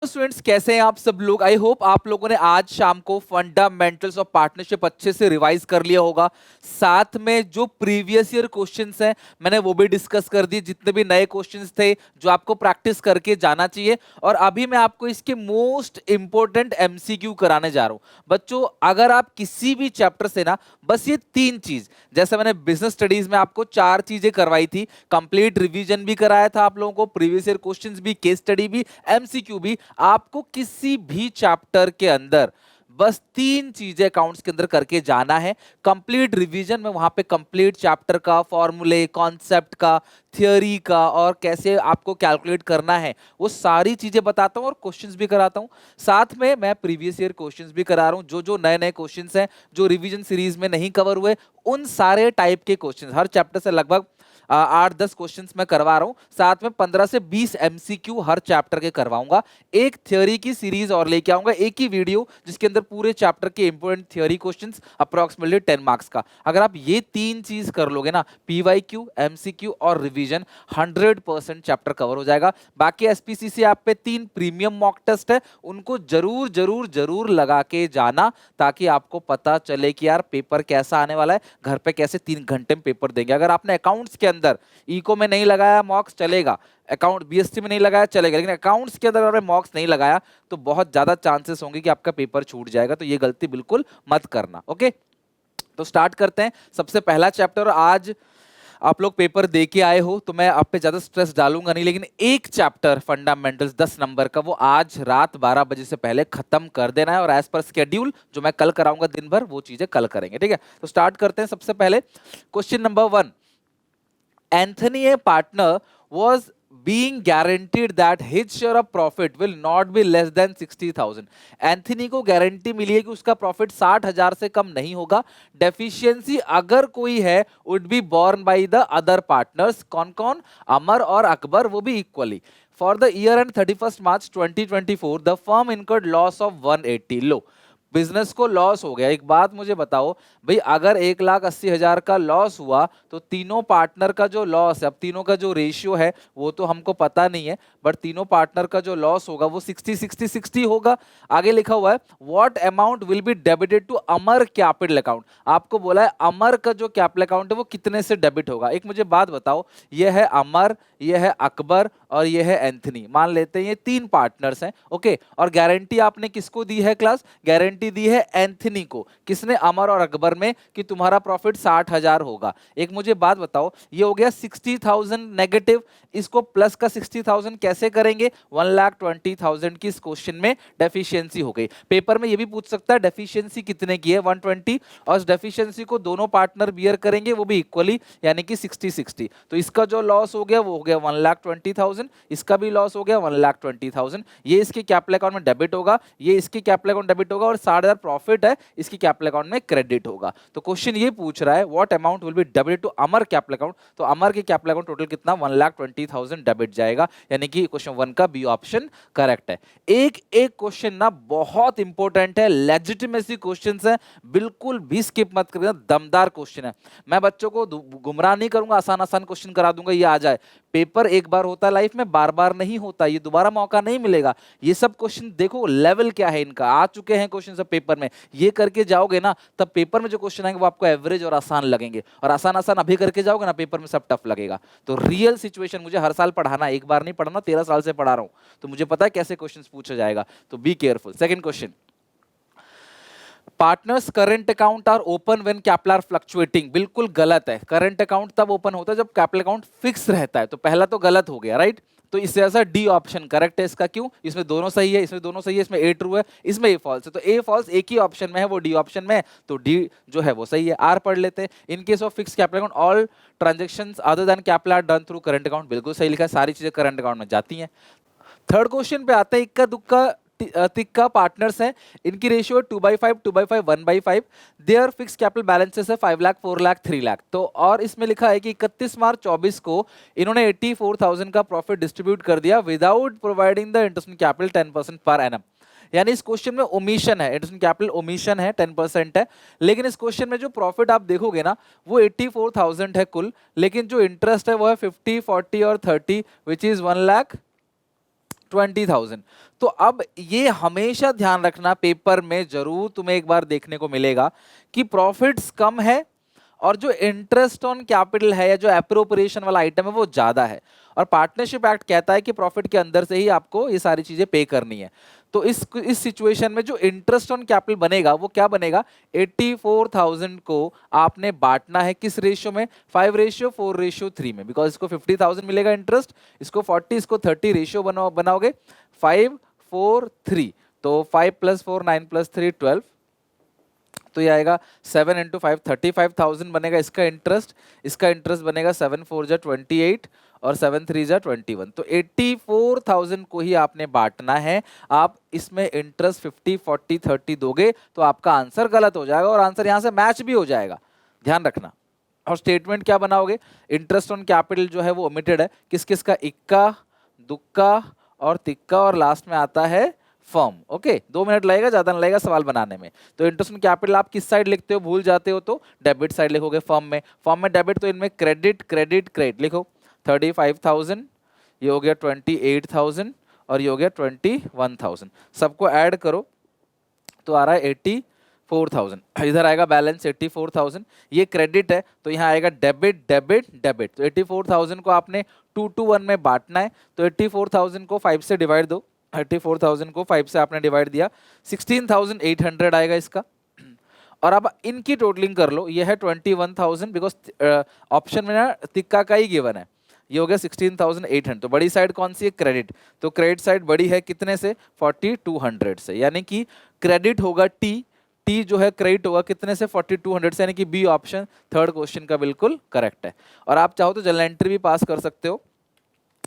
Students, कैसे हैं आप सब लोग। आई होप आप लोगों ने आज शाम को फंडामेंटल्स ऑफ पार्टनरशिप अच्छे से रिवाइज कर लिया होगा। साथ में जो प्रीवियस ईयर क्वेश्चंस हैं मैंने वो भी डिस्कस कर दिए, जितने भी नए क्वेश्चंस थे जो आपको प्रैक्टिस करके जाना चाहिए। और अभी मैं आपको इसके मोस्ट इंपॉर्टेंट एमसीक्यू कराने जा रहा हूं बच्चों। अगर आप किसी भी चैप्टर से ना बस ये तीन चीज, जैसे मैंने बिजनेस स्टडीज में आपको चार चीजें करवाई थी, कंप्लीट रिवीजन भी कराया था आप लोगों को, प्रीवियस ईयर क्वेश्चंस भी, केस स्टडी भी, एमसीक्यू भी। आपको किसी भी चैप्टर के अंदर बस तीन चीजें अकाउंट्स के अंदर करके जाना है। कंप्लीट रिवीजन में वहां पे कंप्लीट चैप्टर का फॉर्मूले, कॉन्सेप्ट का, थियोरी का और कैसे आपको कैलकुलेट करना है वो सारी चीजें बताता हूं और क्वेश्चंस भी कराता हूं। साथ में मैं प्रीवियस ईयर क्वेश्चंस भी करा रहा हूं, जो जो नए नए क्वेश्चंस हैं जो रिवीजन सीरीज में नहीं कवर हुए, उन सारे टाइप के क्वेश्चंस हर चैप्टर से लगभग 8-10 क्वेश्चंस मैं करवा रहा हूं। साथ में 15 से 20 एमसीक्यू हर चैप्टर के करवाऊंगा। एक थ्योरी की सीरीज और लेके आऊंगा, एक ही वीडियो जिसके अंदर पूरे चैप्टर के important theory questions approximately 10 marks का। अगर आप ये तीन चीज कर लोगे ना, पीवाईक्यू, एमसीक्यू और रिवीजन, 100% चैप्टर कवर हो जाएगा। बाकी एसपीसीसी ऐप पे 3 प्रीमियम मॉक टेस्ट है, उनको जरूर जरूर जरूर लगा के जाना, ताकि आपको पता चले कि यार पेपर कैसा आने वाला है, घर पे कैसे 3 घंटे में पेपर देंगे। अगर आपने अकाउंट्स के अंदर इको में नहीं लगाया मॉक्स चलेगा, अकाउंट बीएसटी में नहीं लगाया चलेगा, लेकिन अकाउंट्स के अंदर अगर मॉक्स नहीं लगाया तो बहुत ज्यादा चांसेस होंगे कि आपका पेपर छूट जाएगा। तो ये गलती बिल्कुल मत करना। ओके, तो स्टार्ट करते हैं। सबसे पहला चैप्टर, आज आप लोग पेपर दे के आए हो तो मैं आप पे ज्यादा स्ट्रेस डालूंगा नहीं, लेकिन एक चैप्टर फंडामेंटल्स 10 नंबर का वो आज रात 12 बजे से पहले खत्म कर देना है, और एज पर स्केड्यूल जो मैं कल कराऊंगा दिन भर वो चीजें कल करेंगे। ठीक है, तो स्टार्ट करते हैं। सबसे पहले question number 1, Anthony, a partner, was being guaranteed that his share of profit will not be less than 60,000. Anthony को गारंटी मिली है कि उसका प्रॉफिट 60,000 से कम नहीं होगा। डेफिशिएंसी अगर कोई है would be borne by the other partners. कौन कौन? अमर और अकबर, वो भी equally. For the year end 31 March 2024 the firm incurred loss of 180। लो, बिजनेस को लॉस हो गया। एक बात मुझे बताओ भाई, अगर 1,80,000 का लॉस हुआ तो तीनों पार्टनर का जो लॉस है, अब तीनों का जो रेशियो है वो तो हमको पता नहीं है, बट तीनों पार्टनर का जो लॉस होगा वो 60-60-60 होगा। आगे लिखा हुआ है what amount will be debited to Amar capital account. आपको बोला है अमर का जो कैपिटल अकाउंट है वो कितने से डेबिट होगा। एक मुझे बात बताओ, ये है अमर, ये है अकबर और ये है एंथनी। मान लेते हैं ये तीन पार्टनर्स हैं। ओके, और गारंटी आपने किसको दी है क्लास? गारंटी दी है एंथनी को। किसने? अमर और अकबर में, कि तुम्हारा प्रॉफिट 60,000 होगा। एक मुझे बात बताओ, ये हो गया 60,000 नेगेटिव, इसको प्लस का 60,000 कैसे करेंगे? 1,20,000 की इस क्वेश्चन में डेफिशिएंसी हो गई। पेपर में ये भी पूछ सकता है डेफिशिएंसी कितने की है, 120, और इस डेफिशिएंसी को दोनों पार्टनर बियर करेंगे वो भी इक्वली, यानी कि 60-60। तो इसका जो लॉस हो गया वो हो गया 1,20,000, इसका भी लॉस हो गया 1,20,000। ये इसके कैपिटल अकाउंट में डेबिट होगा, ये इसके कैपिटल अकाउंट डेबिट होगा, और 60,000 प्रॉफिट है इसकी कैपिटल अकाउंट में क्रेडिट होगा। तो क्वेश्चन ये पूछ रहा है what amount will be debit to Amar capital account. तो अमर के कैपिटल अकाउंट टोटल कितना? 1,20,000 डेबिट जाएगा, यानी कि क्वेश्चन 1 का बी ऑप्शन करेक्ट है। एक एक क्वेश्चन ना बहुत इंपॉर्टेंट है, लेजिटिमेसी क्वेश्चंस है, बिल्कुल भी स्किप मत करिएगा, दमदार क्वेश्चन है। मैं बच्चों को गुमराह नहीं करूंगा, आसान आसान क्वेश्चन करा दूंगा, ये आ जाए। पेपर एक बार होता है लाइफ में, बार बार नहीं होता, ये दोबारा मौका नहीं मिलेगा। ये सब क्वेश्चन देखो लेवल क्या है इनका, आ चुके हैं क्वेश्चन सब पेपर में, ये करके जाओगे ना तब पेपर में जो क्वेश्चन आएंगे वो आपको एवरेज और आसान लगेंगे, और आसान आसान अभी करके जाओगे ना पेपर में सब टफ लगेगा। तो रियल सिचुएशन, मुझे हर साल पढ़ाना, एक बार नहीं पढ़ाना, 13 साल से पढ़ा रहा हूं, तो मुझे पता है कैसे क्वेश्चन पूछा जाएगा। तो be careful. Second question, partners current account are open when capital are fluctuating. बिल्कुल गलत है। करंट अकाउंट तब ओपन होता है जब कैपिटल अकाउंट फिक्स रहता है। तो पहला तो गलत हो गया, राइट। तो इससे ऐसा डी ऑप्शन करेक्ट है इसका। क्यों? इसमें दोनों सही है, इसमें दोनों सही है, इसमें ए ट्रू है, इसमें ए फॉल्स है। तो ए फॉल्स एक ही ऑप्शन में है, वो डी ऑप्शन में है, तो डी जो है वो सही है। आर पढ़ लेते हैं, in case of fix capital account all transactions other than capital R done through current account. बिल्कुल सही लिखा है, सारी चीजें करंट अकाउंट में जाती हैं। थर्ड क्वेश्चन पे आते हैं, इक्का दुक्का तिक्का पार्टनर्स हैं, इनकी ratio 2/5, 2/5, 1/5। Their fix capital balances है 5 लाख, 4 लाख, 3 लाख। तो और इसमें लिखा है कि 31 मार्च 24 को इन्होंने 84,000 का प्रॉफिट डिस्ट्रीब्यूट कर दिया without providing the interest capital 10% per annum. यानी इस क्वेश्चन में ओमिशन है, इंटरेस्ट कैपिटल ओमिशन है, 10% है। लेकिन इस क्वेश्चन में जो प्रॉफिट आप देखोगे ना वो 84,000 है कुल, लेकिन जो इंटरेस्ट है वो है 50, 40 और 30, विच इज 1 लाख 20,000। तो अब ये हमेशा ध्यान रखना, पेपर में जरूर तुम्हें एक बार देखने को मिलेगा कि प्रॉफिट्स कम है और जो इंटरेस्ट ऑन कैपिटल है या जो एप्रोप्रिएशन वाला आइटम है वो ज्यादा है। और पार्टनरशिप एक्ट कहता है कि प्रॉफिट के अंदर से ही आपको ये सारी चीजें पे करनी है। तो इस सिचुएशन में जो इंटरेस्ट ऑन कैपिटल बनेगा वो क्या बनेगा, 84,000 को आपने बांटना है किस रेशियो में, 5:4:3 में, बिकॉज इसको 50,000 मिलेगा इंटरेस्ट, इसको 40, इसको 30 रेशियो बनाओगे 5:4:3। तो 5 + 4 9 + 3 12, तो ये आएगा 7 × 5 35,000 बनेगा इसका इंटरेस्ट बनेगा 7 4 जा 28 और 7 3 जा 21। तो 84,000 को ही आपने बांटना है। आप इसमें इंटरेस्ट 50 40 30 दोगे तो आपका आंसर गलत हो जाएगा और आंसर यहां से मैच भी हो जाएगा, ध्यान रखना। और स्टेटमेंट क्या बनाओगे, इंटरेस्ट ऑन कैपिटल जो है वो ओमिटेड है, किस किस का, इक्का, दुक्का और तिक्का, और लास्ट में आता है फर्म। ओके 2 मिनट लगेगा, ज्यादा नहीं लगेगा सवाल बनाने में। तो इंटरेस्ट ऑन कैपिटल आप किस साइड लिखते हो, भूल जाते हो तो डेबिट साइड लिखोगे फर्म में डेबिट, तो इनमें क्रेडिट क्रेडिट क्रेडिट लिखो। 35,000, ये हो गया 28,000 और ये हो गया 21,000, सबको ऐड करो तो आ रहा है 84,000। इधर आएगा बैलेंस 84,000, ये क्रेडिट है तो यहाँ आएगा डेबिट डेबिट डेबिट। तो 84,000 को आपने 2 to 1 में बांटना है, तो 84,000 को 5 से डिवाइड दो, 84,000 को 5 से आपने डिवाइड दिया, 16,800 आएगा इसका। और अब इनकी टोटलिंग कर लो, ये है 21,000, बिकॉज ऑप्शन में ना तिक्का का ही गिवन है। ये हो गया 16,800। तो बड़ी साइड कौन सी है, क्रेडिट, तो क्रेडिट साइड बड़ी है कितने से, 4,200 से, यानी कि क्रेडिट होगा टी जो है क्रेडिट होगा कितने से, 4,200 से, यानी कि बी ऑप्शन थर्ड क्वेश्चन का बिल्कुल करेक्ट है। और आप चाहो तो जनरल एंट्री भी पास कर सकते हो,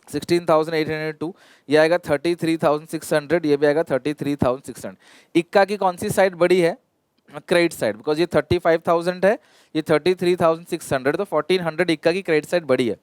16,802, ये आएगा 33,600, ये भी आएगा 33,600। इक्का की कौन सी साइड बड़ी है, क्रेडिट साइड, बिकॉज ये 35,000 है, ये 33,600, तो 1,400 इक्का की क्रेडिट साइड बड़ी है।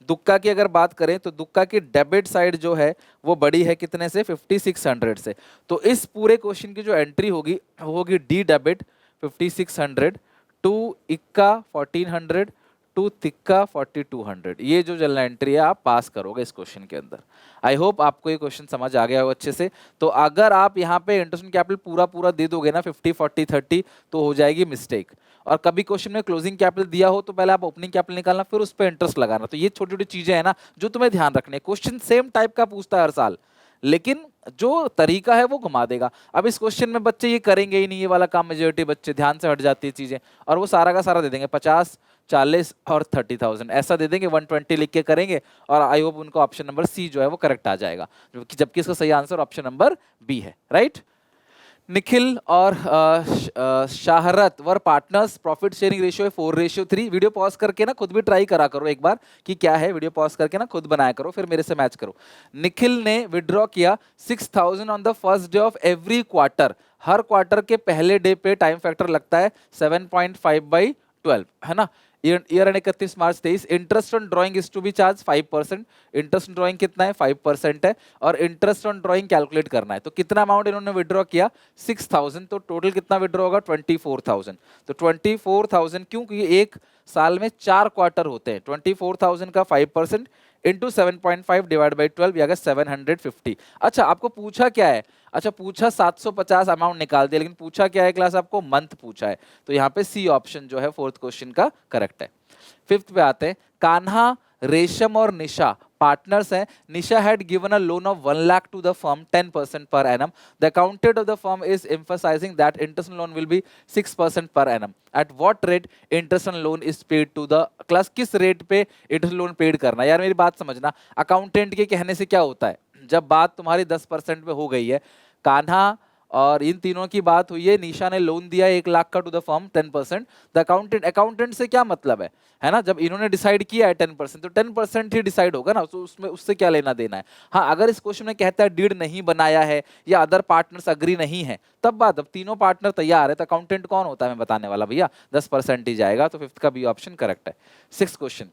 दुक्का की अगर बात करें तो दुक्का की डेबिट साइड जो है वो बड़ी है कितने से, 5,600 से। तो इस पूरे क्वेश्चन की जो एंट्री होगी वो होगी डी डेबिट 5,600, टू इक्का 1,400, टू तिक्का 4,200। ये जो जनरल एंट्री है आप पास करोगे इस क्वेश्चन के अंदर। आई होप आपको ये क्वेश्चन समझ आ गया हो अच्छे से। तो अगर आप यहाँ पे इंटरेस्ट ऑन कैपिटल पूरा पूरा दे दोगे ना 50 40 30, तो हो जाएगी मिस्टेक। और कभी क्वेश्चन में क्लोजिंग कैपिटल दिया हो तो पहले आप ओपनिंग कैपिटल निकालना, फिर उस पर इंटरेस्ट लगाना। तो ये छोटी छोटी चीजें हैं ना जो तुम्हें ध्यान रखने। क्वेश्चन सेम टाइप का पूछता है हर साल, लेकिन जो तरीका है वो घुमा देगा। अब इस क्वेश्चन में बच्चे ये करेंगे ही नहीं, ये वाला काम मेजोरिटी बच्चे ध्यान से हट जाती है चीजें, और वो सारा का सारा दे देंगे 50 40 और 30,000 ऐसा दे देंगे, 120 लिख के करेंगे, और आई होप उनको ऑप्शन नंबर सी जो है वो करेक्ट आ जाएगा, जबकि इसका सही आंसर ऑप्शन नंबर बी है, राइट। निखिल और Shahrat were partners, profit sharing ratio है 4:3। वीडियो पॉज करके ना खुद भी ट्राई करा करो एक बार कि क्या है, वीडियो पॉज करके ना खुद बनाया करो, फिर मेरे से मैच करो। निखिल ने विड्रॉ किया 6,000 on the first day of every quarter. हर क्वार्टर के पहले डे पे टाइम फैक्टर लगता है 7.5/12, है ना। Year end 31 March 23। Interest on drawing is to be charge 5%। Interest on drawing कितना है, 5% है, और इंटरेस्ट ऑन ड्राइंग कैलकुलेट करना है। तो कितना अमाउंट इन्होंने विड्रॉ किया, 6,000, तो टोटल कितना विड्रॉ होगा, 24,000। तो 24,000 क्योंकि एक साल में 4 क्वार्टर होते हैं, 24,000 का 5% इंटू 7.5 डिवाइड बाई 12, यानी 750। अच्छा आपको पूछा क्या है, अच्छा पूछा 750 अमाउंट निकाल दिया, लेकिन पूछा क्या है क्लास, आपको मंथ पूछा है। तो यहाँ पे सी ऑप्शन जो है फोर्थ क्वेश्चन का करेक्ट है। फिफ्थ पे आते हैं, कान्हा, रेशम और निशा पार्टनर्स हैं। Nisha had given a loan of 1 lakh to the firm 10% per annum. The accountant of the firm is emphasizing that interest on loan will be 6% per annum. At what rate interest on loan is paid to the class? किस rate पे interest loan paid करना है। यार मेरी बात समझना, accountant के कहने से क्या होता है, जब बात तुम्हारी 10% पे हो गई है, कान्हा और इन तीनों की बात हुई है, निशा ने लोन दिया 1 लाख का to the firm 10%, the accountant से क्या मतलब है ना, जब इन्होंने डिसाइड किया है 10%, तो 10% ही डिसाइड होगा ना, तो उसमें उससे क्या लेना देना है। हाँ अगर इस क्वेश्चन में कहता है डीड नहीं बनाया है या अदर पार्टनर्स अग्री नहीं है, तब बात, अब तीनों पार्टनर तैयार है, तो अकाउंटेंट कौन होता है मैं बताने वाला भैया, 10% ही जाएगा। तो फिफ्थ का बी ऑप्शन करेक्ट है। Six question,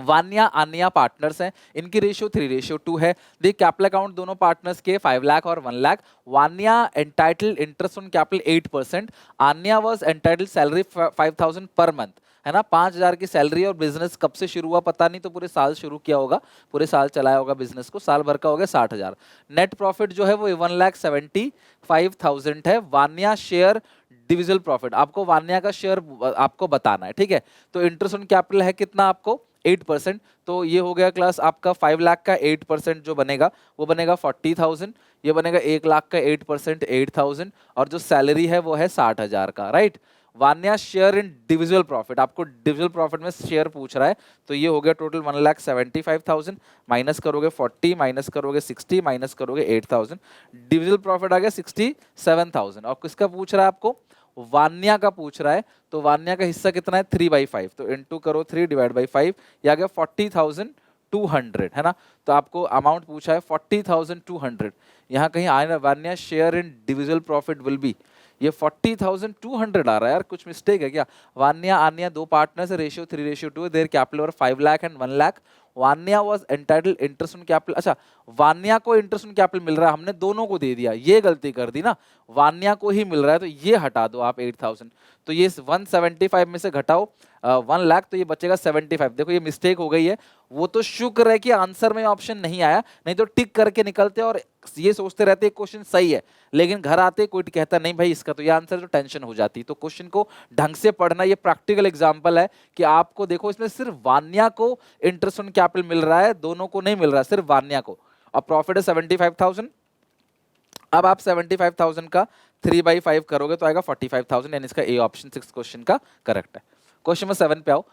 Vanya Anya partners हैं, इनकी रेशियो 3:2 है। दी कैपिटल अकाउंट दोनों पार्टनर्स के 5 लाख और 1 lakh. Vanya entitled interest on capital 8%, Anya was entitled salary 5,000 per month, है ना, 5,000 की सैलरी और बिजनेस कब से शुरू हुआ पता नहीं, तो पूरे साल शुरू किया होगा, पूरे साल चलाया होगा बिजनेस को, साल भर का हो गया 60,000। नेट प्रॉफिट जो है वो 1,75,000 है। वान्या शेयर डिविजिबल प्रॉफिट, आपको वान्या का शेयर आपको बताना है, ठीक है। तो इंटरेस्ट ऑन कैपिटल है कितना आपको 8%, तो ये हो गया क्लास आपका 5 लाख का 8% जो बनेगा वो बनेगा 40,000, ये बनेगा 1 लाख का 8% 8,000, और जो सैलरी है वो है 60,000 का, right. Vanya share in divisible profit, आपको डिविजिबल प्रॉफिट में शेयर पूछ रहा है, तो ये हो गया टोटल 1,75,000, माइनस करोगे 40, माइनस करोगे 60, माइनस करोगे 8,000, डिविजिबल प्रॉफिट आ गया 67,000। और किसका पूछ रहा है आपको, वान्या का पूछ रहा है, तो वान्या का हिस्सा कितना है 3/5, तो इनटू करो 3 डिवाइड बाई 5, ये आ गया 40,200, है ना। तो आपको अमाउंट पूछा है 40,200, यहाँ कहीं आए ना, Vanya share in divisible profit will be, ये 40,200 आ रहा है यार, कुछ मिस्टेक है क्या। वान्या आन्या दो पार्टनर्स है, ratio 3:2, their capital were 5 lakh and 1 lakh. Vanya was entitled interest on capital, अच्छा वान्या को इंटरेस्ट ऑन कैपिटल मिल रहा है, हमने दोनों को दे दिया, ये गलती कर दी ना, वान्या को ही मिल रहा है, तो ये हटा दो आप 8,000, तो ये 175 में से घटाओ 1 लाख, तो ये बचेगा 75। देखो ये मिस्टेक हो गई है, वो तो शुक्र है कि आंसर में ऑप्शन नहीं आया, नहीं तो टिक करके निकलते और ये सोचते रहते क्वेश्चन सही है, लेकिन घर आते कोई कहता नहीं भाई इसका तो ये आंसर, तो टेंशन हो जाती। तो क्वेश्चन को ढंग से पढ़ना, ये प्रैक्टिकल एग्जांपल है कि आपको देखो इसमें सिर्फ वान्या को इंटरेस्ट ऑन कैपिटल मिल रहा है, दोनों को नहीं मिल रहा है, सिर्फ वान्या को, और प्रॉफिट है 75,000। अब आप 75,000 का 3/5 करोगे तो आएगा 45,000, यानी इसका ए ऑप्शन 6 क्वेश्चन का करेक्ट है। क्वेश्चन नंबर 7 पे आओ।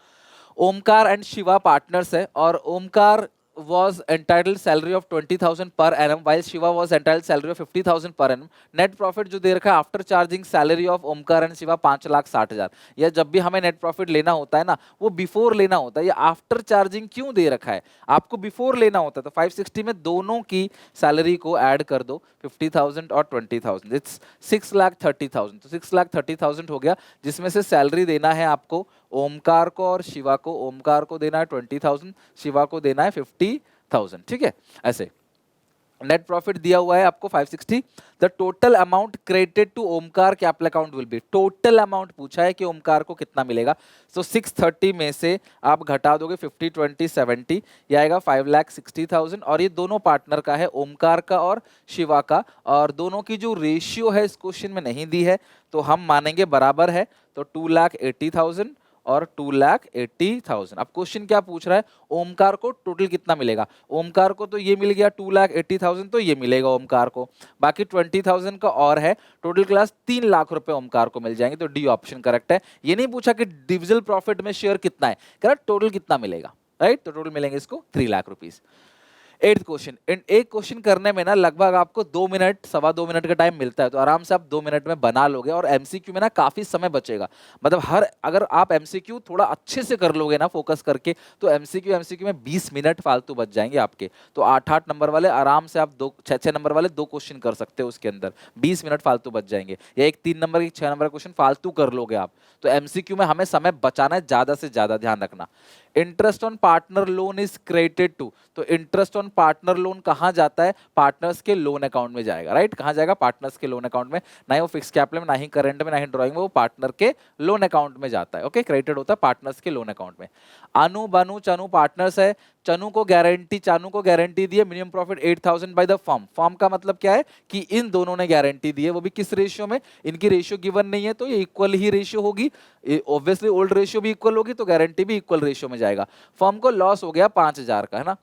ओमकार एंड शिवा पार्टनर्स है, और Omkar was entitled salary of 20,000 per annum while Shiva was entitled salary of 50,000 per annum. Net profit जो दे रखा है after charging salary of Omkar and Shiva 5,60,000। या जब भी हमें नेट प्रॉफिट लेना होता है ना, वो बिफोर लेना होता है, ये आफ्टर चार्जिंग क्यों दे रखा है, आपको बिफोर लेना होता है। तो 560 में दोनों की सैलरी को ऐड कर दो, 50,000 और 20,000, इट्स 6,30,000, तो 6,30,000 हो गया, जिसमें से सैलरी देना है आपको ओमकार को और शिवा को। ओमकार को देना है 20,000, शिवा को देना है 50,000, ठीक है। ऐसे नेट प्रॉफिट दिया हुआ है आपको 560। The total amount credited to Omkar capital account will be, total amount पूछा है कि ओमकार को कितना मिलेगा। सो 630 में से आप घटा दोगे 50 20 70, ये आएगा 5,60,000, और ये दोनों पार्टनर का है, ओमकार का और शिवा का, और दोनों की जो रेशियो है इस क्वेश्चन में नहीं दी है, तो हम मानेंगे बराबर है, तो 2,80,000 और 2,80,000। अब क्वेश्चन क्या पूछ रहा है, ओमकार को टोटल कितना मिलेगा। ओमकार को तो ये मिल गया 2,80,000, तो ये मिलेगा ओमकार को, बाकी 20,000 का और है, टोटल क्लास 3 लाख रुपए ओमकार को मिल जाएंगे, तो डी ऑप्शन करेक्ट है। ये नहीं पूछा कि डिविजिबल प्रॉफिट में शेयर कितना है, करेक्ट, टोटल कितना मिलेगा, राइट, तो टोटल मिलेंगे इसको 3 लाख रुपीज। 8th क्वेश्चन, एक क्वेश्चन करने में ना लगभग आपको 2 मिनट 2.25 मिनट का टाइम मिलता है, तो आराम से आप 2 मिनट में बना लोगे, और एमसीक्यू में ना काफी समय बचेगा, मतलब अगर आप एमसीक्यू थोड़ा अच्छे से कर लोगे ना फोकस करके, तो एमसीक्यू में 20 मिनट फालतू बच जाएंगे आपके। तो 8-8 नंबर वाले आराम से आप 6-6 नंबर वाले 2 क्वेश्चन कर सकते हो, उसके अंदर 20 मिनट फालतू बच जाएंगे, या एक 3 नंबर एक 6 नंबर क्वेश्चन फालतू कर लोगे आप। तो एमसीक्यू में हमें समय बचाना है, ज्यादा से ज्यादा ध्यान रखना। Interest on partner loan is credited to, तो इंटरेस्ट ऑन पार्टनर लोन कहां जाता है, पार्टनर्स के लोन अकाउंट में जाएगा, राइट, कहां जाएगा, पार्टनर्स के लोन अकाउंट में, ना ही वो फिक्स कैपिटल में, ना ही करंट में, ना ही ड्राइंग में, वो पार्टनर के लोन अकाउंट में जाता है, ओके, क्रेडिटेड होता है पार्टनर्स के लोन अकाउंट में। अनु बानु चनु पार्टनर्स है, चानू को गारंटी दी है minimum profit 8,000 bye the firm. Firm का मतलब क्या है कि इन दोनों ने गारंटी दी है, वो भी किस रेशियो में, इनकी रेशियो गिवन नहीं है, तो ये इक्वल ही रेशियो होगी, ऑब्वियसली ओल्ड रेशियो भी इक्वल होगी, तो गारंटी भी इक्वल रेशियो में जाएगा। फर्म को लॉस हो गया 5,000 का, है ना,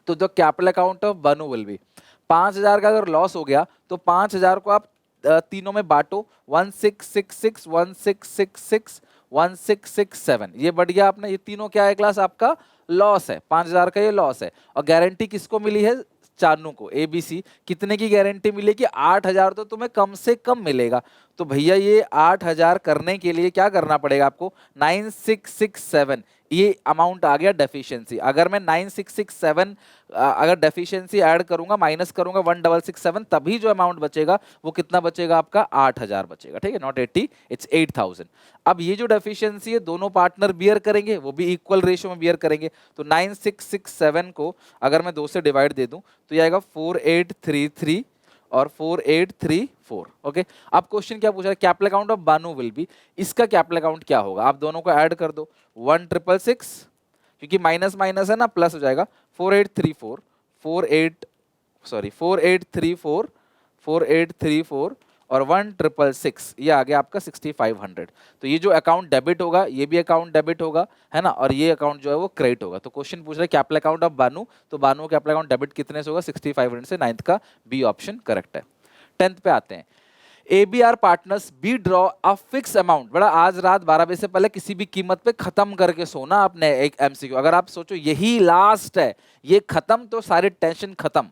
तो जो कैपिटल अकाउंट ऑफ बनू विल बी 5,000 का अगर लॉस हो गया, तो 5,000 को आप तीनों में बांटो, 1666 1666 1667, ये बढ़ गया आपने, ये तीनों क्या है क्लास, आपका लॉस है, 5,000 का ये लॉस है। और गारंटी किसको मिली है, चानू को, एबीसी, कितने की गारंटी मिलेगी, 8,000 तो तुम्हें कम से कम मिलेगा। तो भैया ये 8,000 करने के लिए क्या करना पड़ेगा आपको, 9667, ये अमाउंट आ गया डेफिशिएंसी। अगर मैं 9667 अगर डेफिशिएंसी ऐड करूंगा, माइनस करूंगा 1667, तभी जो अमाउंट बचेगा वो कितना बचेगा आपका, 8,000 बचेगा, ठीक है, नॉट 80, इट्स 8,000। अब ये जो डेफिशिएंसी है दोनों पार्टनर बियर करेंगे, वो भी इक्वल रेशियो में बियर करेंगे, तो 9667 को अगर मैं 2 से डिवाइड दे दूं, तो ये आएगा 4833, और 4834। ओके, अब क्वेश्चन क्या पूछा है, capital account of Banu will be, इसका कैपिटल अकाउंट क्या होगा, आप दोनों को ऐड कर दो 1666, क्योंकि माइनस माइनस है ना प्लस हो जाएगा, 4834 48 सॉरी 4834 4834 और 1666, ये आ गया आपका 6500। तो ये जो अकाउंट डेबिट होगा ये भी अकाउंट डेबिट होगा, है ना, और ये अकाउंट जो है वो क्रेडिट होगा। तो क्वेश्चन पूछ रहा है कैपिटल अकाउंट ऑफ बानू, तो बानू कैपिटल अकाउंट डेबिट कितने से होगा, 6500 से, 9th का बी ऑप्शन करेक्ट है। 10th पे आते हैं, ABR partners be draw a fix amount, बड़ा आज रात 12 बजे से पहले किसी भी कीमत पे खत्म करके सोना आपने, एक MCQ, अगर आप सोचो यही लास्ट है, ये खत्म तो सारे टेंशन खत्म,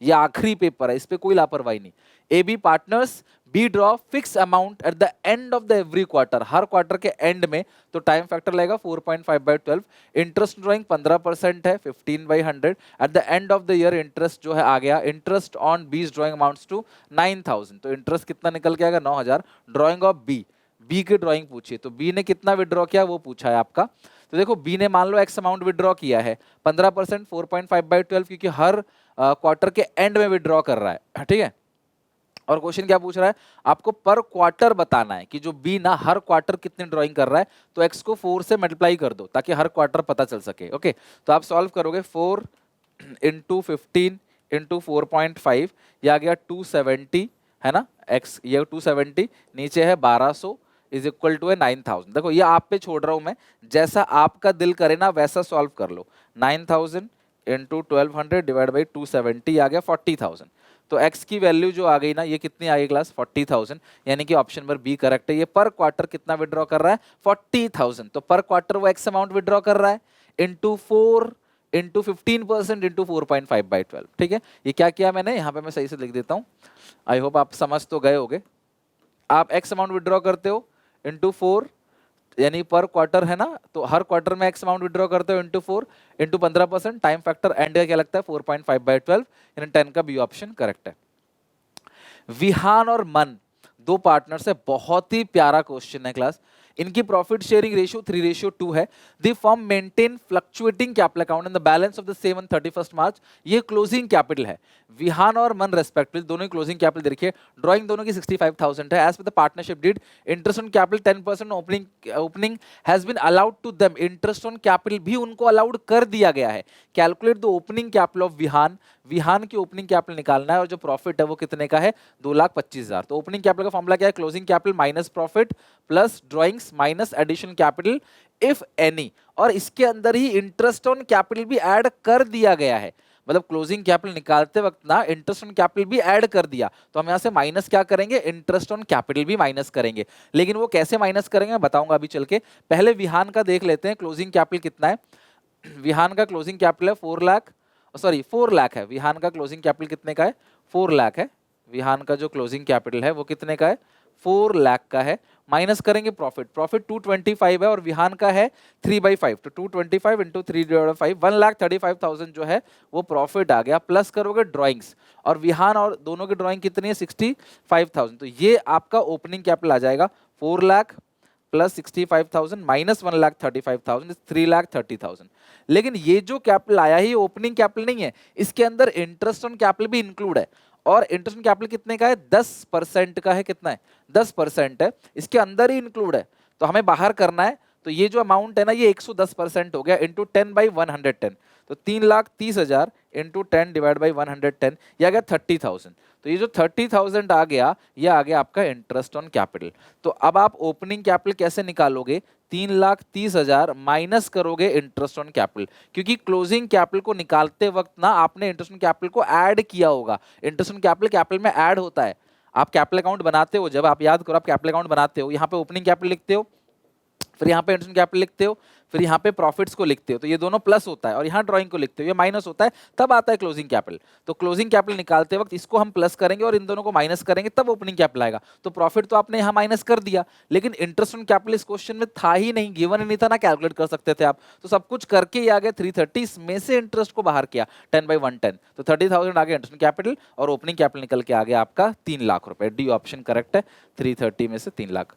ये आखिरी पेपर है, इस पे कोई लापरवाही नहीं। AB partners be draw fix amount at the end of the every quarter, हर क्वार्टर के एंड में, तो टाइम फैक्टर लगेगा 4.5/12, इंटरेस्ट ड्रॉइंग 15% है 15/100, eight the end of the year interest जो है आ गया, इंटरेस्ट ऑन बीज ड्रॉइंग अमाउंट्स टू 9000, तो इंटरेस्ट कितना निकल के आएगा 9000। ड्रॉइंग ऑफ बी की ड्रॉइंग पूछिए, तो बी ने कितना विड्रॉ किया वो पूछा है आपका, तो देखो बी ने मान लो एक्स अमाउंट विड्रॉ किया है, 15% 4.5/12, क्योंकि हर क्वार्टर के एंड में विड्रॉ कर रहा है, ठीक है। और क्वेश्चन क्या पूछ रहा है, आपको पर क्वार्टर बताना है कि जो बी ना हर क्वार्टर कितनी ड्राइंग कर रहा है, तो एक्स को 4 से मल्टीप्लाई कर दो ताकि हर क्वार्टर पता चल सके। ओके, तो आप सॉल्व करोगे 4 इंटू 15 इंटू 4.5, यह आ गया 270, है ना, एक्स ये 270, नीचे है 1200 इज इक्वल टू है 9000। देखो ये आप पे छोड़ रहा हूं मैं, जैसा आपका दिल करे ना वैसा सॉल्व कर लो। 9000 इंटू 1200 डिवाइड बाई 270 आ गया 40,000। तो x की वैल्यू जो आ गई ना, ये कितनी आई क्लास 40,000, यानी कि ऑप्शन नंबर बी करेक्ट है। ये पर क्वार्टर कितना विड्रॉ कर रहा है 40,000, तो पर क्वार्टर वो x अमाउंट विड्रॉ कर रहा है इंटू 4 इंटू 15% इंटू 4.5/12। ठीक है, ये क्या किया मैंने यहाँ पे, मैं सही से लिख देता हूँ, आई होप आप समझ तो गए होगे। आप x अमाउंट विड्रॉ करते हो इंटू 4, यानी पर क्वार्टर है ना, तो हर क्वार्टर में एक्स अमाउंट विड्रॉ करते हो into 4 into 15%, time factor and का क्या लगता है 4.5/12, यानी 10 का बी ऑप्शन करेक्ट है। विहान और मन दो पार्टनर्स है, बहुत ही प्यारा क्वेश्चन है क्लास। इनकी प्रॉफिट शेयरिंग रेशियो 3:2 है। दी firm maintain fluctuating capital account and the balance of the same on 31 मार्च। ये क्लोजिंग कैपिटल है। विहान और मन रेस्पेक्टिवली दोनों की क्लोजिंग कैपिटल देखिए, ड्राइंग दोनों की 65,000 है। As per the partnership deed, interest on capital 10% opening has been allowed to them, interest on capital भी उनको अलाउड कर दिया गया है। Calculate the opening capital of Vihaan, Vihaan की ओपनिंग कैपिटल निकालना है, और जो प्रॉफिट है वो कितने का है 2,25,000। तो ओपनिंग कैपिटल का फॉर्मूला क्या है, closing capital minus profit plus drawings minus additional capital if any, और इसके अंदर ही इंटरेस्ट ऑन कैपिटल भी ऐड कर दिया गया है। मतलब क्लोजिंग कैपिटल निकालते वक्त ना इंटरेस्ट ऑन कैपिटल भी ऐड कर दिया, तो हम यहां से माइनस क्या करेंगे, इंटरेस्ट ऑन कैपिटल भी माइनस करेंगे। लेकिन वो कैसे माइनस करेंगे मैं बताऊंगा अभी चल के। पहले विहान का देख लेते हैं, क्लोजिंग कैपिटल कितना है। विहान का क्लोजिंग कैपिटल है 4 लाख, सॉरी 4 लाख है। विहान का क्लोजिंग कैपिटल कितने का है 4 लाख है। विहान का जो क्लोजिंग कैपिटल है वो कितने का है 4 लाख का है। माइनस करेंगे प्रॉफिट, प्रॉफिट 225 है और विहान का है 3/5, तो 225 इंटू 3/5 1,35,000 जो है वो प्रॉफिट आ गया। प्लस करोगे ड्राइंग्स, और विहान और दोनों की ड्राइंग कितनी है 65,000, तो ये आपका ओपनिंग कैपिटल आ जाएगा 4 लाख प्लस 65,000 माइनस 1,35,000 3,30,000। लेकिन ये जो कैपिटल आया ही ओपनिंग कैपिटल नहीं है, इसके अंदर इंटरेस्ट ऑन कैपिटल भी इंक्लूड है, और इंटरेस्ट ऑन कैपिटल कितने का है 10% का है। कितना है 10% है, इसके अंदर ही इंक्लूड है, तो हमें बाहर करना है। तो ये जो अमाउंट है ना ये 110% हो गया इंटू 10/110, तो 3,30,000 इंटू 10 डिवाइड बाई 110, ये आ गया 30,000। तो ये जो 30,000 आ गया, ये आ गया आपका इंटरेस्ट ऑन कैपिटल। तो अब आप ओपनिंग कैपिटल कैसे निकालोगे, 3,30,000 माइनस करोगे इंटरेस्ट ऑन कैपिटल, क्योंकि क्लोजिंग कैपिटल को निकालते वक्त ना आपने इंटरेस्ट ऑन कैपिटल को ऐड किया होगा। इंटरेस्ट ऑन कैपिटल कैपिटल में ऐड होता है। आप कैपिटल अकाउंट बनाते हो, जब आप याद करो आप कैपिटल अकाउंट बनाते हो, यहाँ पे ओपनिंग कैपिटल लिखते हो, फिर यहाँ पे इंटरेस्ट कैपिटल लिखते हो, फिर यहाँ पे प्रॉफिट्स को लिखते हो, तो ये दोनों प्लस होता है, और यहाँ ड्राइंग को लिखते हो ये माइनस होता है, तब आता है क्लोजिंग कैपिटल। तो क्लोजिंग कैपिटल निकालते वक्त इसको हम प्लस करेंगे और इन दोनों को माइनस करेंगे, तब ओपनिंग कैपिटल आएगा। तो प्रॉफिट तो आपने यहाँ माइनस कर दिया, लेकिन इंटरेस्ट ऑन कैपिटल इस क्वेश्चन में था ही नहीं, गिवन ही नहीं था ना, कैलकुलेट कर सकते थे आप, तो सब कुछ करके ही आ गया 330, इसमें से इंटरेस्ट को बाहर किया 10/110, तो 30,000 आ गया इंटरेस्ट ऑन कैपिटल, और ओपनिंग कैपिटल निकल के आ गया आपका 3 लाख रुपए। डी ऑप्शन करेक्ट है, 330 में से 3 लाख,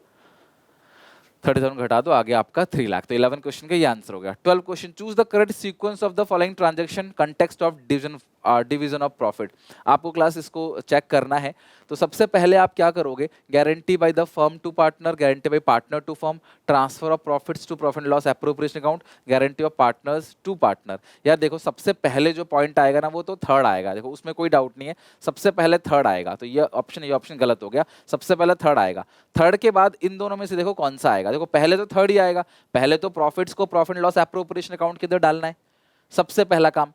30,000 घटा दो, आ गया आपका 3 लाख। तो 11 क्वेश्चन का ये आंसर हो गया। 12 question, choose the correct sequence of the following transaction context of division division of profit. आपको क्लास इसको चेक करना है। तो सबसे पहले आप क्या करोगे, guarantee by the firm to partner, guarantee by partner to firm, transfer of profits to profit loss appropriation account, guarantee of partners to partner. यार देखो सबसे पहले जो पॉइंट आएगा ना वो तो थर्ड आएगा, देखो उसमें कोई डाउट नहीं है, सबसे पहले थर्ड आएगा। तो ये ऑप्शन गलत हो गया, सबसे पहले थर्ड आएगा। थर्ड के बाद इन दोनों में से देखो कौन सा आएगा, देखो पहले तो थर्ड ही आएगा। पहले तो प्रॉफिट्स को प्रॉफिट लॉस एप्रोप्रिएशन अकाउंट के अंदर डालना है, सबसे पहला काम।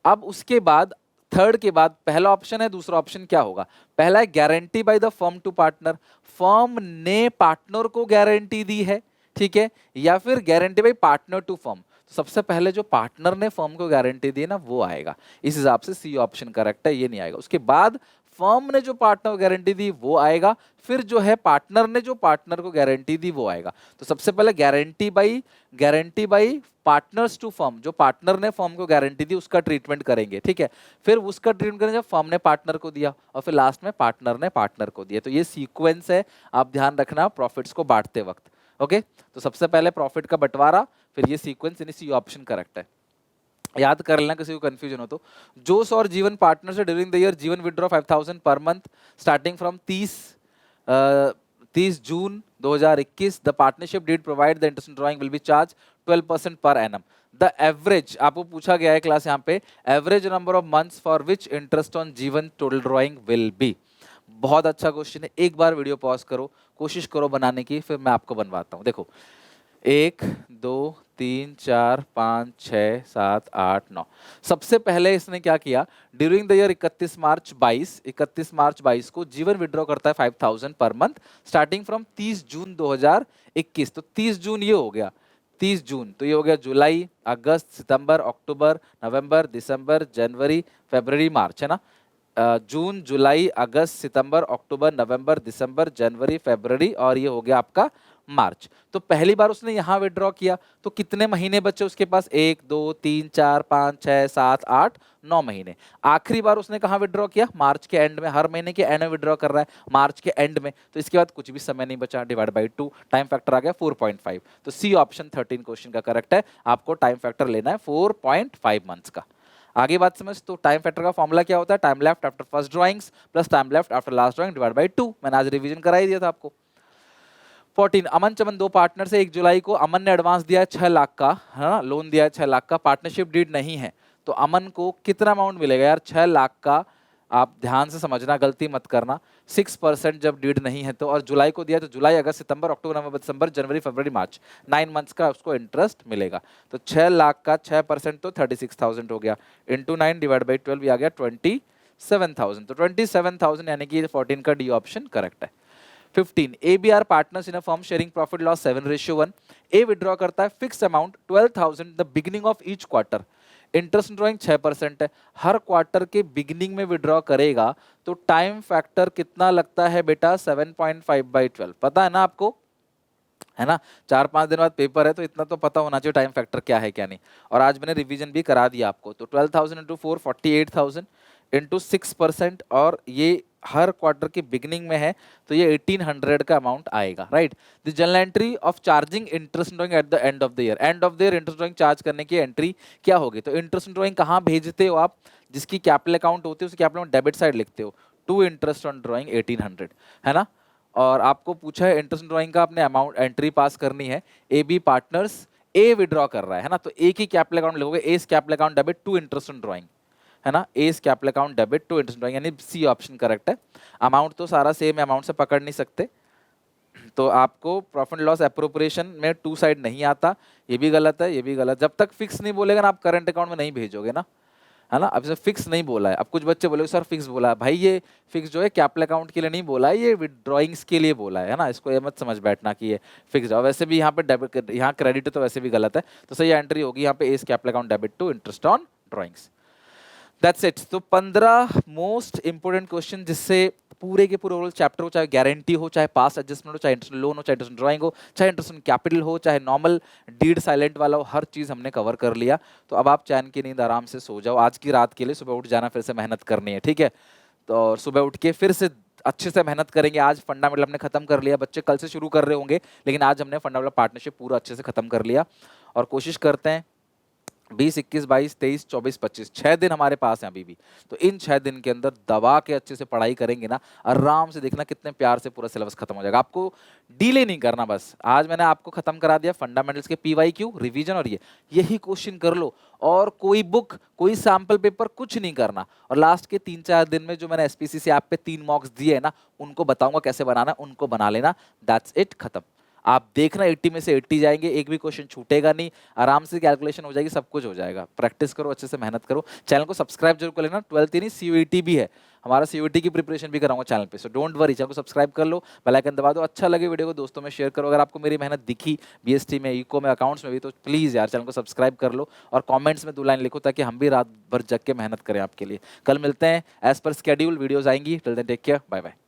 अब उसके बाद थर्ड के बाद पहला ऑप्शन है, दूसरा ऑप्शन क्या होगा, पहला है guarantee by the firm to partner, firm ने पार्टनर को गारंटी दी है, ठीक है, या फिर guarantee by partner to firm. तो सबसे पहले जो पार्टनर ने फर्म को गारंटी दी है ना वो आएगा, इस हिसाब से सी ऑप्शन करेक्ट है, ये नहीं आएगा। उसके बाद फर्म ने जो पार्टनर को गारंटी दी वो आएगा, फिर जो है पार्टनर ने जो पार्टनर को गारंटी दी वो आएगा। तो सबसे पहले guarantee by partners to firm, जो पार्टनर ने फर्म को गारंटी दी उसका ट्रीटमेंट करेंगे, ठीक है। फिर उसका ट्रीटमेंट करेंगे जब फर्म ने पार्टनर को दिया, और फिर लास्ट में पार्टनर ने पार्टनर को दिया। तो ये सीक्वेंस है, आप ध्यान रखना प्रॉफिट्स को बांटते वक्त। ओके, तो सबसे पहले प्रॉफिट का बंटवारा, फिर ये सीक्वेंस, यानी सी ऑप्शन करेक्ट है। याद कर लेना किसी को कंफ्यूजन हो तो। जोश और जीवन पार्टनर से ड्यूरिंग द ईयर जीवन withdraw 5000 per month starting from 30 June 2021। The partnership did provide the interest drawing will be charge 12% per annum. The average, आपको पूछा गया है क्लास यहाँ पे, average number of months for which interest on जीवन total drawing will be. बहुत अच्छा question है, एक बार वीडियो पॉज करो, कोशिश करो बनाने की, फिर मैं आपको बनवाता हूँ। देखो 1 2 3 4 5 6 7 8 9। सबसे पहले इसने क्या किया, ड्यूरिंग द ईयर 31 मार्च 22 को जीवन विड्रॉ करता है 5000 पर मंथ स्टार्टिंग फ्रॉम 30 जून 2021। तो 30 जून ये हो गया, 30 जून तो ये हो गया जुलाई, अगस्त, सितंबर, अक्टूबर, नवंबर, दिसंबर, जनवरी, फरवरी, मार्च, है ना। जून, जुलाई, अगस्त, सितंबर, अक्टूबर, नवंबर, दिसंबर, जनवरी, फरवरी, और ये हो गया आपका मार्च। तो पहली बार उसने यहां विड्रॉ किया, तो कितने महीने बचे उसके पास, 1 2 3 4 5 6 7 8 9 महीने। आखिरी बार उसने कहां विड्रॉ किया, मार्च के एंड में, हर महीने के एंड में विड्रॉ कर रहा है, मार्च के एंड में। तो इसके बाद कुछ भी समय नहीं बचा, डिवाइड बाई 2, टाइम फैक्टर आ गया 4.5। तो सी ऑप्शन 13 क्वेश्चन का करेक्ट है। आपको टाइम फैक्टर लेना है 4.5 मंथ्स का। आगे बात समझ, तो टाइम फैक्टर का फॉर्मूला क्या होता है, time left after first drawings plus time left after last drawing divide by 2। मैंने आज रिवीजन करा ही दिया था आपको। 14, अमन चमन दो पार्टनर से 1 जुलाई को अमन ने एडवांस दिया है 6 लाख का, है ना, लोन दिया है 6 लाख का, पार्टनरशिप डीड नहीं है, तो अमन को कितना अमाउंट मिलेगा यार, 6 लाख का। आप ध्यान से समझना, गलती मत करना, 6% जब डीड नहीं है तो, और जुलाई को दिया तो जुलाई, अगस्त, सितंबर, अक्टूबर, नवंबर, दिसंबर, जनवरी, फरवरी, मार्च, 9 मंथ्स का उसको इंटरेस्ट मिलेगा। तो 6 लाख का 6% तो 36,000 हो गया, इंटू 9 डिवाइड बाई 12 भी आ गया 27,000। तो 27,000 यानी कि 14 का डी ऑप्शन करेक्ट है। 15, ABR partners in a firm sharing profit loss 7:1। A withdraw करता है fix amount 12,000 the beginning of each quarter. Interest drawing 6% है, हर क्वार्टर के बिगिनिंग में विड्रॉ करेगा, तो टाइम फैक्टर कितना लगता है बेटा, 7.5/12। पता है ना आपको, है ना, 4-5 दिन बाद पेपर है, तो इतना तो पता होना चाहिए टाइम फैक्टर क्या है क्या नहीं। और आज मैंने रिवीजन भी करा दिया आपको। तो 12,000 इंटू 4 48,000 इंटू 6%, और ये हर क्वार्टर के बिगिनिंग में है, तो ये 1800 का अमाउंट आएगा, right. The journal entry of charging interest drawing eight the end of the year, and of the year interest drawing charge करने की एंट्री क्या होगी। तो इंटरेस्ट ड्रॉइंग कहाँ भेजते हो आप, जिसकी कैपिटल अकाउंट होती है उसकी कैपिटल डेबिट साइड लिखते हो, टू इंटरेस्ट ऑन ड्रॉइंग 1800, है ना। और आपको पूछा है इंटरेस्ट ड्रॉइंग का अपने अमाउंट एंट्री पास करनी है, A B partners, A withdraw कर रहा है ना, तो ए की कैपिटल अकाउंट लिखोगे, A capital account debit to interest on drawing, है ना, A capital account debit to interest drawing, यानी सी ऑप्शन करेक्ट है। अमाउंट तो सारा सेम है, अमाउंट से पकड़ नहीं सकते, तो आपको प्रॉफिट लॉस एप्रोप्रिएशन में टू साइड नहीं आता, ये भी गलत है, ये भी गलत। जब तक फिक्स नहीं बोलेगा ना आप करंट अकाउंट में नहीं भेजोगे ना, है ना। अब इसे फिक्स नहीं बोला है, अब कुछ बच्चे बोले सर फिक्स बोला है, भाई ये फिक्स जो है कैपिटल अकाउंट के लिए नहीं बोला है, ये विड्रॉइंग्स के लिए बोला है ना, इसको ये मत समझ बैठना कि ये फिक्स है। वैसे भी यहाँ पे डेबिट, यहाँ क्रेडिट है तो वैसे भी गलत है, तो सही एंट्री होगी यहाँ पे, S capital account debit to interest on drawings. That's it. तो 15 मोस्ट इंपोर्टेंट क्वेश्चन जिससे पूरे के पूरे ओवरऑल चैप्टर हो, चाहे गारंटी हो, चाहे पास एडजस्टमेंट हो, चाहे इंटरेस्ट लोन हो, चाहे इंटरेस्ट ड्राइंग हो, चाहे इंटरेस्ट कैपिटल हो, चाहे नॉर्मल डीड साइलेंट वाला हो, हर चीज हमने कवर कर लिया। तो अब आप चैन की नींद आराम से सो जाओ, आज की रात के लिए सुबह उठ जाना, फिर से मेहनत करनी है, ठीक है। तो सुबह उठ के फिर से अच्छे से मेहनत करेंगे। आज फंडामेंटल हमने खत्म कर लिया, बच्चे कल से शुरू कर रहे होंगे, लेकिन आज हमने फंडामेंटल पार्टनरशिप पूरा अच्छे से खत्म कर लिया। और कोशिश करते हैं 20, 21, 22, 23, 24, 25 6 दिन हमारे पास हैं अभी भी। तो इन 6 दिन के अंदर दबा के अच्छे से पढ़ाई करेंगे ना, आराम से देखना कितने प्यार से पूरा सिलेबस खत्म हो जाएगा। आपको डीले नहीं करना। बस आज मैंने आपको खत्म करा दिया फंडामेंटल्स के पीवाईक्यू रिवीजन, और ये यही क्वेश्चन कर लो, और कोई बुक कोई सैंपल पेपर कुछ नहीं करना। और लास्ट के 3-4 दिन में जो मैंने एसपीसीसी ऐप पे 3 मॉक्स दिए है ना, उनको बताऊंगा कैसे बनाना है, उनको बना लेना। दैट्स इट, खत्म। आप देखना 80 में से 80 जाएंगे, एक भी क्वेश्चन छूटेगा नहीं, आराम से कैलकुलेशन हो जाएगी, सब कुछ हो जाएगा। प्रैक्टिस करो, अच्छे से मेहनत करो। चैनल को सब्सक्राइब जरूर कर लेना। 12th ही नहीं, सीयूईटी भी है हमारा, सीयूईटी की प्रिपरेशन भी कराऊंगा चैनल पे, सो डोंट वरी। चैनल को सब्सक्राइब कर लो, बेल आइकन दबा दो। अच्छा लगे वीडियो को दोस्तों में शेयर करो। अगर आपको मेरी मेहनत दिखी बीएसटी में, इको में, अकाउंट्स में भी, तो प्लीज़ यार चैनल को सब्सक्राइब कर लो और कमेंट्स में 2 लाइन लिखो, ताकि हम भी रात भर जग के मेहनत करें आपके लिए। कल मिलते हैं एज पर स्केड्यूल, वीडियोज़ आएंगी। Till then take care, bye bye.